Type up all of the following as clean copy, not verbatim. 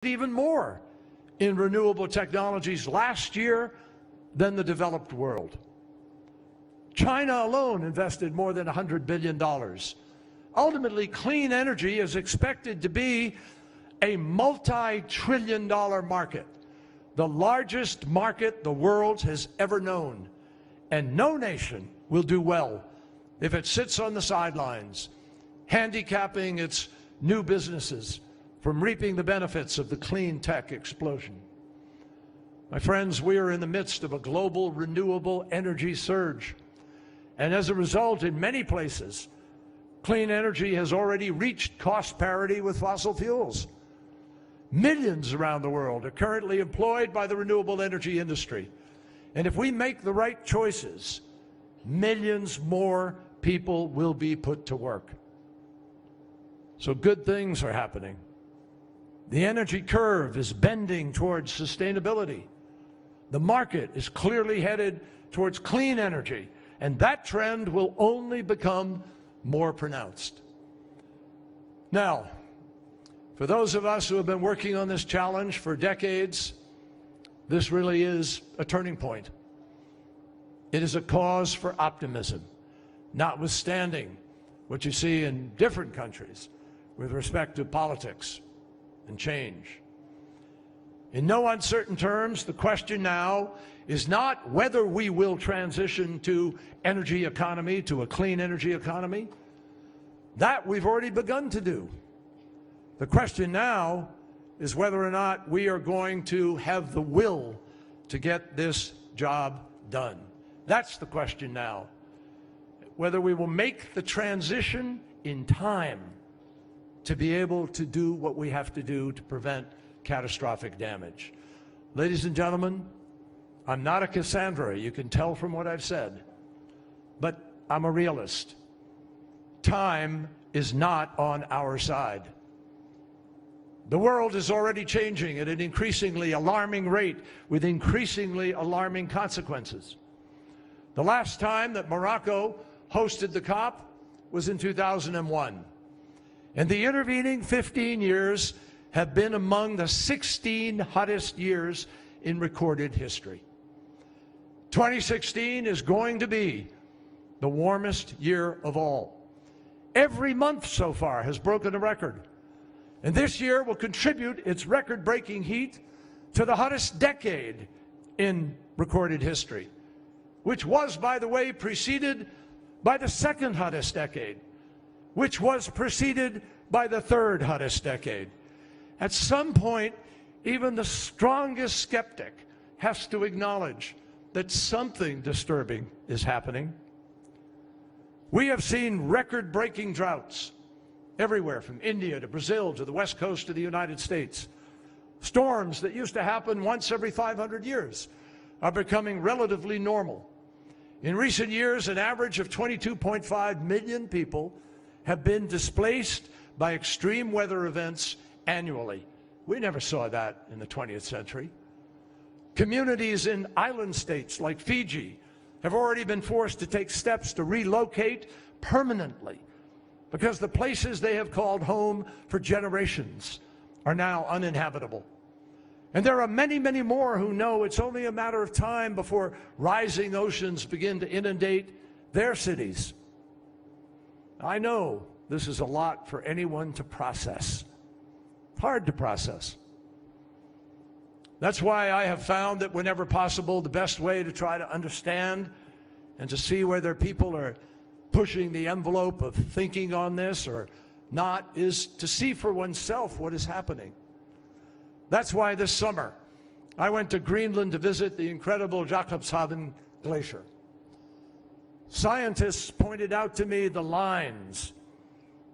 even more in renewable technologies last year than the developed world. China alone invested more than $100 billion. Ultimately, clean energy is expected to be a multi-trillion-dollar market, the largest market the world has ever known. And no nation will do well if it sits on the sidelines, handicapping its new businesses from reaping the benefits of the clean tech explosion. My friends, we are in the midst of a global renewable energy surge. And as a result, in many places, clean energy has already reached cost parity with fossil fuels. Millions around the world are currently employed by the renewable energy industry. And if we make the right choices, millions more people will be put to work. So good things are happening. The energy curve is bending towards sustainability. The market is clearly headed towards clean energy, and that trend will only become more pronounced. Now, for those of us who have been working on this challenge for decades, this really is a turning point. It is a cause for optimism, notwithstanding what you see in different countries with respect to politics and change. In no uncertain terms, the question now is not whether we will transition to energy economy, to a clean energy economy. That we've already begun to do. The question now is whether or not we are going to have the will to get this job done. That's the question now. Whether we will make the transition in time to be able to do what we have to do to prevent catastrophic damage. Ladies and gentlemen, I'm not a Cassandra, you can tell from what I've said, but I'm a realist. Time is not on our side. The world is already changing at an increasingly alarming rate with increasingly alarming consequences. The last time that Morocco hosted the COP was in 2001. And the intervening 15 years have been among the 16 hottest years in recorded history. 2016 is going to be the warmest year of all. Every month so far has broken a record. And this year will contribute its record-breaking heat to the hottest decade in recorded history, which was, by the way, preceded by the second hottest decade, which was preceded by the third hottest decade. At some point, even the strongest skeptic has to acknowledge that something disturbing is happening. We have seen record-breaking droughts everywhere from India to Brazil to the west coast of the United States. Storms that used to happen once every 500 years are becoming relatively normal. In recent years, an average of 22.5 million people have been displaced by extreme weather events annually. We never saw that in the 20th century. Communities in island states like Fiji have already been forced to take steps to relocate permanently because the places they have called home for generations are now uninhabitable. And there are many, many more who know it's only a matter of time before rising oceans begin to inundate their cities. I know this is a lot for anyone to process. Hard to process. That's why I have found that whenever possible, the best way to try to understand and to see whether people are pushing the envelope of thinking on this or not is to see for oneself what is happening. That's why this summer I went to Greenland to visit the incredible Jakobshavn Glacier. Scientists pointed out to me the lines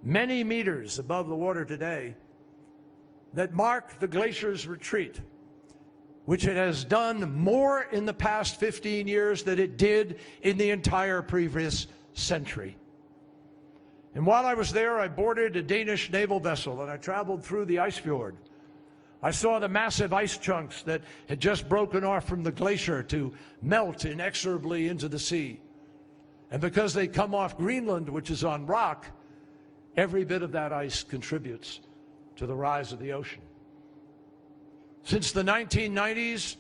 many meters above the water today that mark the glacier's retreat, which it has done more in the past 15 years than it did in the entire previous century. And while I was there, I boarded a Danish naval vessel and I traveled through the ice fjord. I saw the massive ice chunks that had just broken off from the glacier to melt inexorably into the sea. And because they come off Greenland, which is on rock, every bit of that ice contributes to the rise of the ocean. Since the 1990s,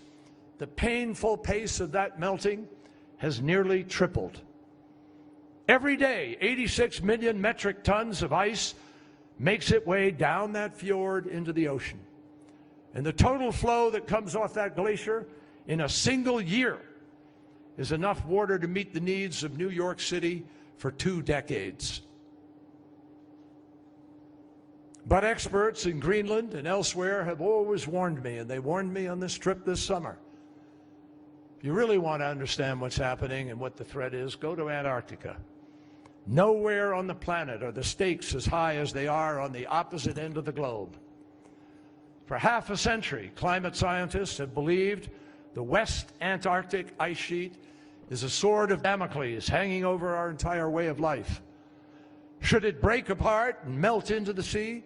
the painful pace of that melting has nearly tripled. Every day, 86 million metric tons of ice makes its way down that fjord into the ocean. And the total flow that comes off that glacier in a single year is enough water to meet the needs of New York City for 2 decades. But experts in Greenland and elsewhere have always warned me, and they warned me on this trip this summer. If you really want to understand what's happening and what the threat is, go to Antarctica. Nowhere on the planet are the stakes as high as they are on the opposite end of the globe. For half a century, climate scientists have believed the West Antarctic ice sheet is a sword of Damocles hanging over our entire way of life. Should it break apart and melt into the sea,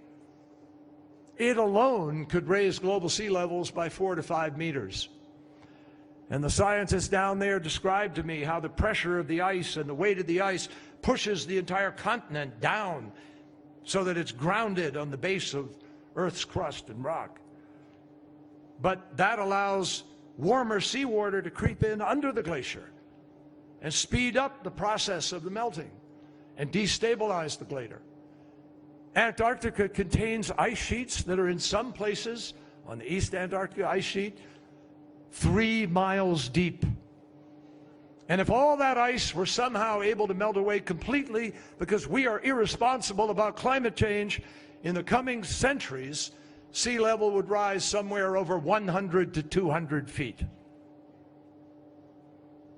it alone could raise global sea levels by 4 to 5 meters. And the scientists down there described to me how the pressure of the ice and the weight of the ice pushes the entire continent down so that it's grounded on the base of Earth's crust and rock. But that allows warmer seawater to creep in under the glacier and speed up the process of the melting and destabilize the glacier. Antarctica contains ice sheets that are in some places on the East Antarctica ice sheet 3 miles deep. And if all that ice were somehow able to melt away completely because we are irresponsible about climate change, in the coming centuries, sea level would rise somewhere over 100 to 200 feet.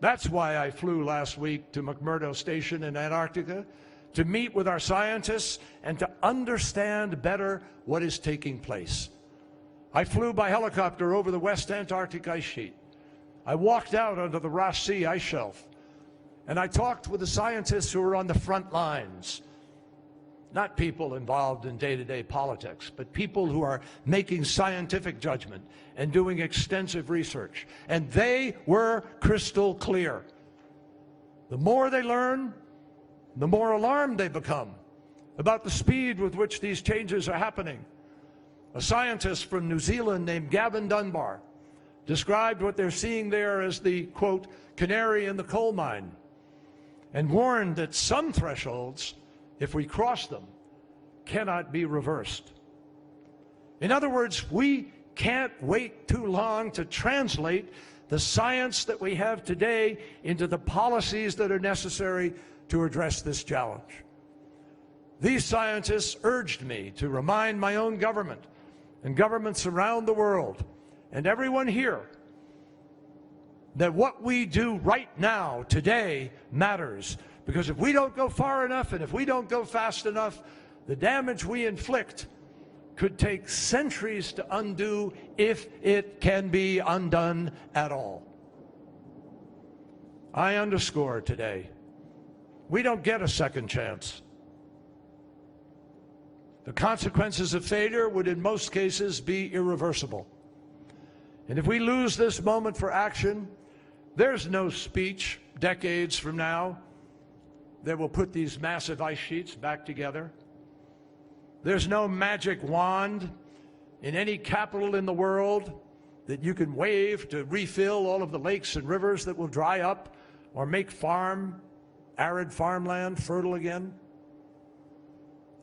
That's why I flew last week to McMurdo Station in Antarctica, to meet with our scientists and to understand better what is taking place. I flew by helicopter over the West Antarctic ice sheet. I walked out onto the Ross Sea ice shelf, and I talked with the scientists who are on the front lines. Not people involved in day-to-day politics, but people who are making scientific judgment and doing extensive research. And they were crystal clear. The more they learn, the more alarmed they become about the speed with which these changes are happening. A scientist from New Zealand named Gavin Dunbar described what they're seeing there as the, quote, canary in the coal mine, and warned that some thresholds, if we cross them, cannot be reversed. In other words, we can't wait too long to translate the science that we have today into the policies that are necessary to address this challenge. These scientists urged me to remind my own government and governments around the world and everyone here that what we do right now, today, matters. Because if we don't go far enough and if we don't go fast enough, the damage we inflict could take centuries to undo, if it can be undone at all. I underscore today, we don't get a second chance. The consequences of failure would in most cases be irreversible. And if we lose this moment for action, there's no speech decades from now that will put these massive ice sheets back together. There's no magic wand in any capital in the world that you can wave to refill all of the lakes and rivers that will dry up or make arid farmland fertile again.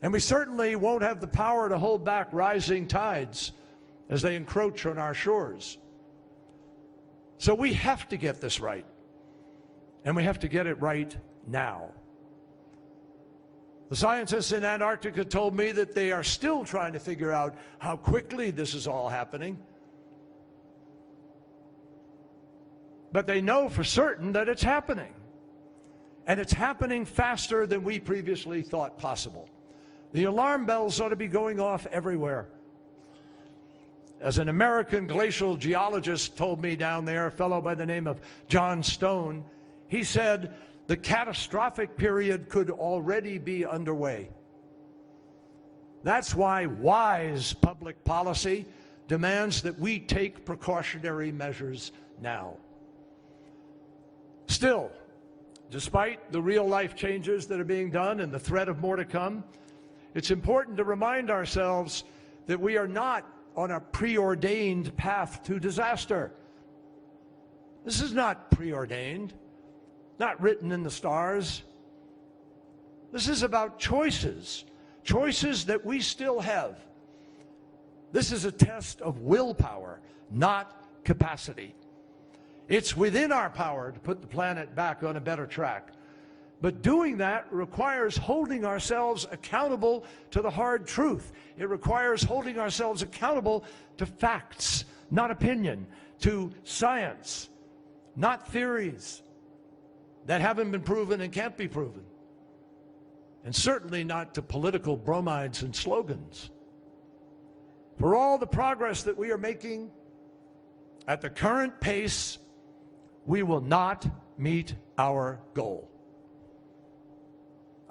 And we certainly won't have the power to hold back rising tides as they encroach on our shores. So we have to get this right, and we have to get it right now. The scientists in Antarctica told me that they are still trying to figure out how quickly this is all happening. But they know for certain that it's happening. And it's happening faster than we previously thought possible. The alarm bells ought to be going off everywhere. As an American glacial geologist told me down there, a fellow by the name of John Stone, he said, the catastrophic period could already be underway. That's why wise public policy demands that we take precautionary measures now. Still, despite the real-life changes that are being done and the threat of more to come, it's important to remind ourselves that we are not on a preordained path to disaster. This is not preordained, not written in the stars. This is about choices, choices that we still have. This is a test of willpower, not capacity. It's within our power to put the planet back on a better track. But doing that requires holding ourselves accountable to the hard truth. It requires holding ourselves accountable to facts, not opinion, to science, not theories that haven't been proven and can't be proven, and certainly not to political bromides and slogans. For all the progress that we are making at the current pace, we will not meet our goal.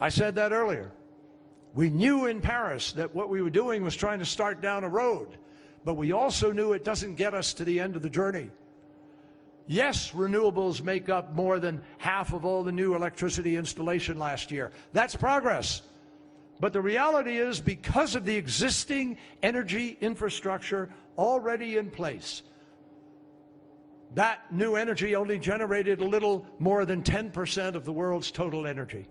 I said that earlier. We knew in Paris that what we were doing was trying to start down a road, but we also knew it doesn't get us to the end of the journey. Yes, renewables make up more than half of all the new electricity installation last year. That's progress. But the reality is, because of the existing energy infrastructure already in place, that new energy only generated a little more than 10% of the world's total energy.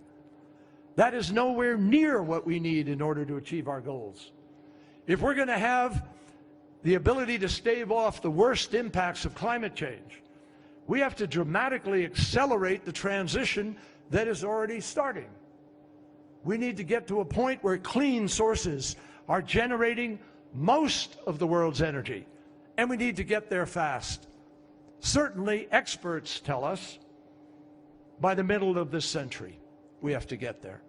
That is nowhere near what we need in order to achieve our goals. If we're going to have the ability to stave off the worst impacts of climate change, we have to dramatically accelerate the transition that is already starting. We need to get to a point where clean sources are generating most of the world's energy, and we need to get there fast. Certainly, experts tell us by the middle of this century, we have to get there.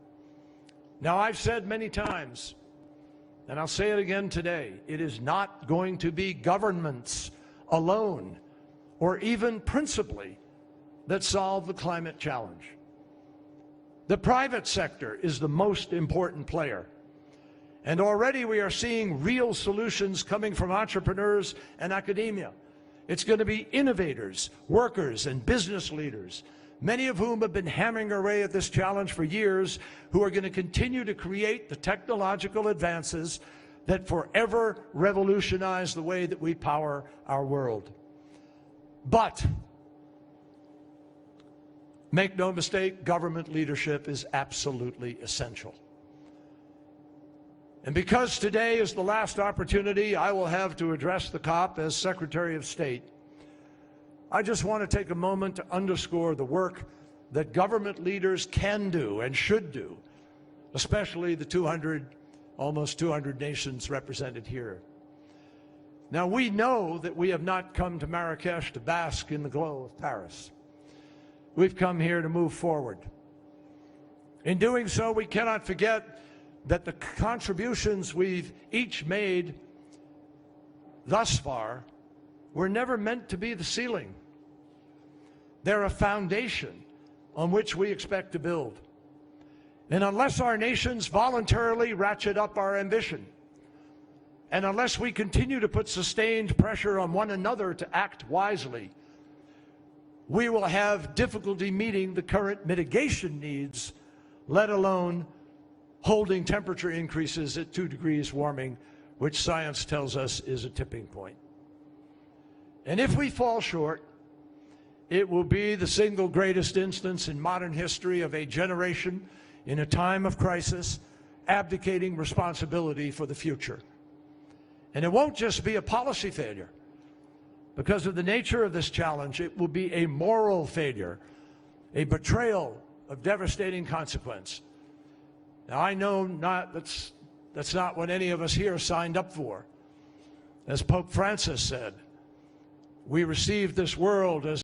Now, I've said many times, and I'll say it again today, it is not going to be governments alone, or even principally, that solve the climate challenge. The private sector is the most important player. And already we are seeing real solutions coming from entrepreneurs and academia. It's going to be innovators, workers, and business leaders, many of whom have been hammering away at this challenge for years, who are going to continue to create the technological advances that forever revolutionize the way that we power our world. But, make no mistake, government leadership is absolutely essential. And because today is the last opportunity I will have to address the COP as Secretary of State, I just want to take a moment to underscore the work that government leaders can do and should do, especially the almost 200 nations represented here. Now, we know that we have not come to Marrakesh to bask in the glow of Paris. We've come here to move forward. In doing so, we cannot forget that the contributions we've each made thus far were never meant to be the ceiling. They're a foundation on which we expect to build. And unless our nations voluntarily ratchet up our ambition, and unless we continue to put sustained pressure on one another to act wisely, we will have difficulty meeting the current mitigation needs, let alone holding temperature increases at 2 degrees warming, which science tells us is a tipping point. And if we fall short, it will be the single greatest instance in modern history of a generation in a time of crisis abdicating responsibility for the future. And it won't just be a policy failure. Because of the nature of this challenge, it will be a moral failure, a betrayal of devastating consequence. Now, I know that's not what any of us here signed up for. As Pope Francis said, we received this world as